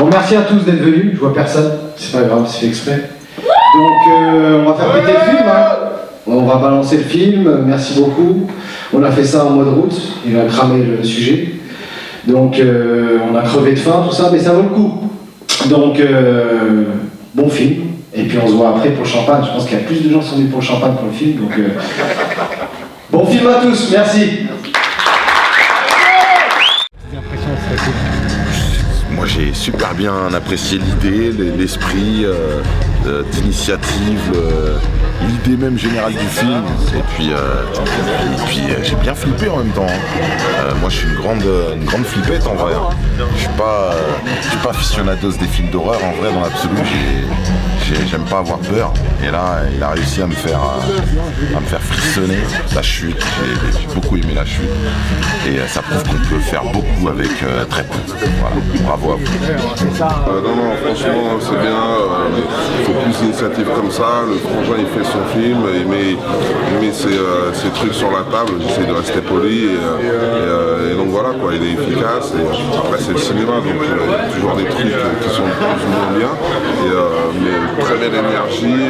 Donc merci à tous d'être venus, je vois personne, c'est pas grave, c'est fait exprès. Donc on va faire péter le film, hein. On va balancer le film, merci beaucoup. On a fait ça en mode route, il a cramé le sujet. Donc on a crevé de faim, tout ça, mais ça vaut le coup. Donc bon film, et puis on se voit après pour le champagne. Je pense qu'il y a plus de gens qui sont venus pour le champagne que pour le film. Donc bon film à tous, merci. Moi j'ai super bien apprécié l'idée, l'esprit d'initiative, l'idée même générale du film. Et puis j'ai bien flippé en même temps. Moi je suis une grande flippette en vrai. Je suis pas aficionados des films d'horreur en vrai dans l'absolu. J'aime pas avoir peur. Et là il a réussi à me faire frissonner. La chute, j'ai beaucoup aimé la chute. Et ça prouve qu'on peut faire beaucoup avec très peu. Voilà, bravo à vous. Non, franchement c'est bien. Il faut plus d'initiatives comme ça. Le frangin il fait son film, il met ses trucs sur la table, j'essaie de rester poli et donc voilà quoi, il est efficace et après c'est le cinéma donc il y a toujours des trucs qui sont plus ou moins bien mais très belle énergie,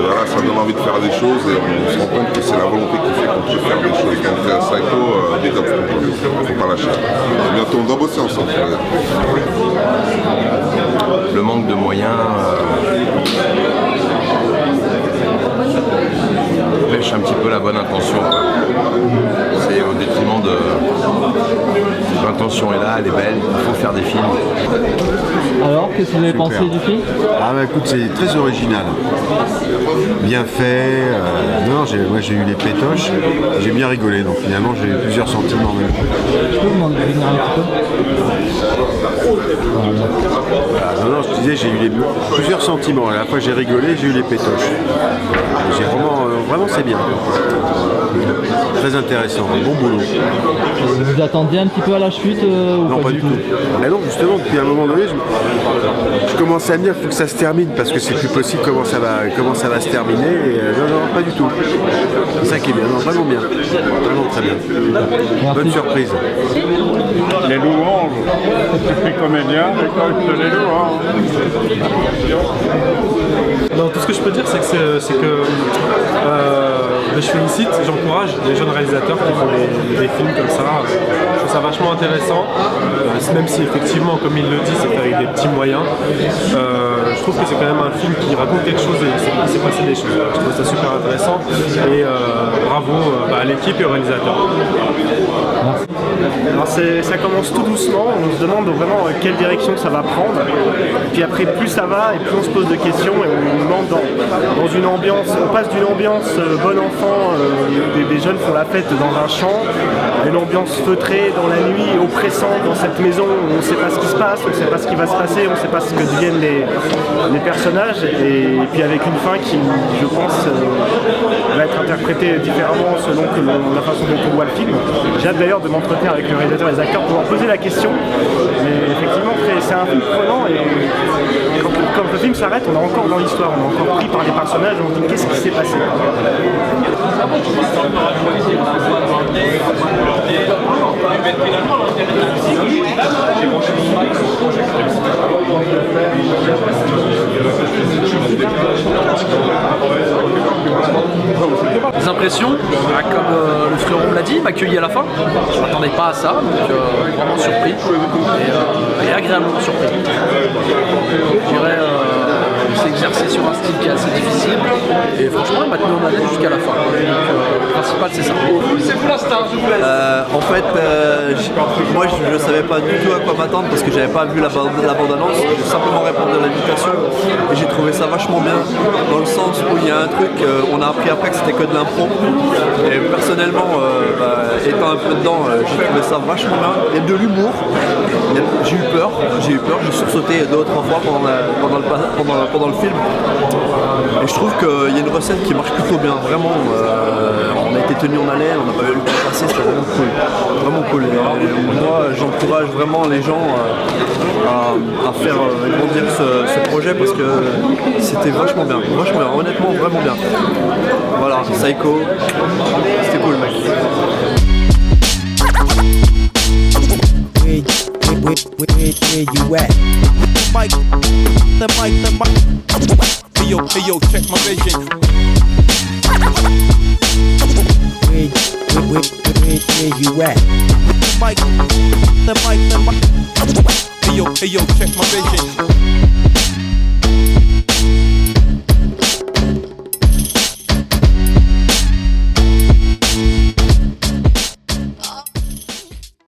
voilà, ça donne envie de faire des choses et on se rend compte que c'est la volonté qui fait qu'on peut faire des choses. Donc Psycho, big up, faut pas lâcher. Et bientôt on doit bosser ensemble. Le manque de moyens pêche un petit peu la bonne intention. C'est au détriment de... L'intention est là, elle est belle, il faut faire des films. Alors, qu'est-ce que vous avez pensé du film? Ah bah écoute, c'est très original. Bien fait. Moi j'ai eu les pétoches, j'ai bien rigolé, donc finalement j'ai eu plusieurs sentiments en même temps. Je peux vous demander de venir un petit peu? Non, je disais, j'ai eu plusieurs sentiments. À la fois j'ai rigolé, j'ai eu les pétoches. J'ai vraiment c'est bien. Très intéressant, bon boulot. Vous attendiez un petit peu à la chute Non, pas du tout. Mais non, justement, depuis un moment donné, je commençais à me dire qu'il faut que ça se termine parce que c'est plus possible comment ça va se terminer. Et, non, pas du tout. C'est ça qui est bien, non, vraiment bien. Vraiment très bien. Merci. Bonne surprise. Les louanges, les comédiens, les louanges. Non, tout ce que je peux dire, c'est que je félicite, j'encourage les jeunes réalisateurs qui font des films comme ça. Je trouve ça vachement intéressant, même si effectivement, comme il le dit, c'est avec des petits moyens. Je trouve que c'est quand même un film qui raconte quelque chose et il s'est passé des choses. Je trouve ça super intéressant et bravo à l'équipe et aux réalisateurs. Alors ça commence tout doucement, on se demande vraiment quelle direction ça va prendre. Puis après plus ça va et plus on se pose de questions et on demande dans une ambiance, on passe d'une ambiance bon enfant, des jeunes font la fête dans un champ, une ambiance feutrée dans la nuit, oppressante dans cette maison où on ne sait pas ce qui se passe, on ne sait pas ce qui va se passer, on ne sait pas ce que deviennent les personnages et puis avec une fin qui, je pense, va être interprétée différemment selon la façon dont on voit le film. J'ai hâte d'ailleurs de m'entretenir avec le réalisateur et les acteurs pour leur poser la question, mais effectivement c'est un film prenant et quand le film s'arrête, on est encore dans l'histoire, on est encore pris par les personnages, on se dit qu'est-ce qui s'est passé. Les impressions, comme le frérot me l'a dit, m'a accueilli à la fin. Je ne m'attendais pas à ça, donc vraiment surpris et agréablement surpris. Je dirais s'est exercé sur un style qui est assez difficile et franchement il m'a tenu en haleine jusqu'à la fin. Donc le principal c'est ça. C'est pour la star, je vous laisse. En fait, moi je ne savais pas du tout à quoi m'attendre parce que j'avais pas vu la bande-annonce. J'ai simplement répondu à l'invitation et j'ai trouvé ça vachement bien dans le sens où il y a un truc, on a appris après que c'était que de l'impro et personnellement étant un peu dedans, j'ai trouvé ça vachement bien. Il y a de l'humour, j'ai eu peur, j'ai sursauté 2 ou 3 fois pendant le film et je trouve qu'il y a une recette qui marche plutôt bien, vraiment. On a été tenu en haleine, on n'a pas eu le temps de passer, c'était vraiment cool. Et moi j'encourage vraiment les gens à faire grandir ce projet parce que c'était vachement bien, honnêtement vraiment bien. Voilà, Psycho, c'était cool mec. where you at? The mic. Hey yo, check my vision. Where you at? The mic. Hey yo, check my vision.